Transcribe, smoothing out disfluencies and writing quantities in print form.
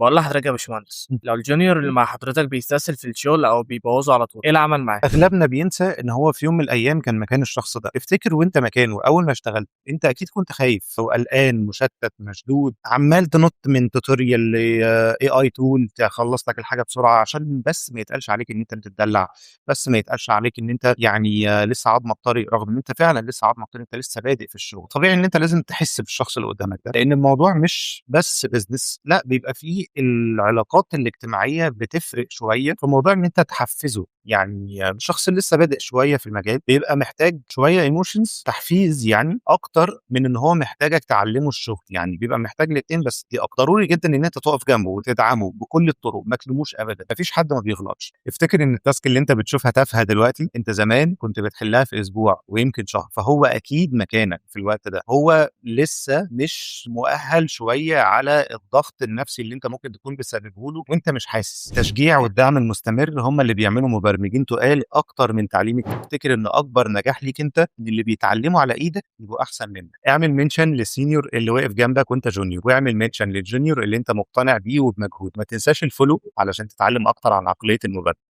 بقول لحضرتك يا باشمهندس، لو الجونيور اللي مع حضرتك بيستسهل في الشغل او بيبوظه على طول، ايه العمل معاه؟ أغلبنا بينسى إن هو في يوم من الأيام كان مكان الشخص ده. افتكر وأنت مكانه أول ما اشتغلت، أنت أكيد كنت خايف وقلقان، مشتت، مشدود، عمّال تنُط من tutorial لAI tool تخلّص لك الحاجة بسرعة عشان بس ما يتقالش عليك إن أنت بتتدلّع، بس ما يتقالش عليك إن أنت يعني لسه عضمك طري، رغم إن أنت فعلًا لسه عضمك طري، أنت لسه بادئ في الشغل. طبيعي إن أنت لازم تحس بالشخص اللي قدّامك ده، لإن الموضوع مش بس business، لأ، بيبقى في العلاقات الاجتماعية بتفرق شوية في موضوع إن أنت تحفّزه. يعني الشخص اللي لسه بادئ شوية في المجال بيبقى محتاج شوية emotions تحفيز يعني أكتر من إن هو محتاجك تعلّمه الشغل، يعني بيبقى محتاج الاتنين بس دي ضروري جدًا إن أنت تُقف جنبه وتدعمه بكل الطرق، ما تلوموش أبدًا، ما فيش حد ما بيغلطش. افتكر إن الtask اللي أنت بتشوفها تافهة دلوقتي، أنت زمان كنت بتحلّها في أسبوع ويمكن شهر، فهو أكيد مكانك في الوقت ده. هو لسه مش مؤهَّل شوية على الضغط النفسي اللي أنت ممكن تكون بتسببه له وأنت مش حاسس. التشجيع والدعم المستمر هم اللي بيعملوا مبرمجين تقال أكتر من تعليم. افتكر إن أكبر نجاح ليك أنت إن اللي بيتعلموا على إيدك يبقوا أحسن منك. اعمل منشن للسينيور اللي واقف جنبك وأنت جونيور، واعمل منشن للجونيور اللي أنت مقتنع بيه وبمجهود. ما تنساش الفولو علشان تتعلم أكتر عن عقلية المبادرة.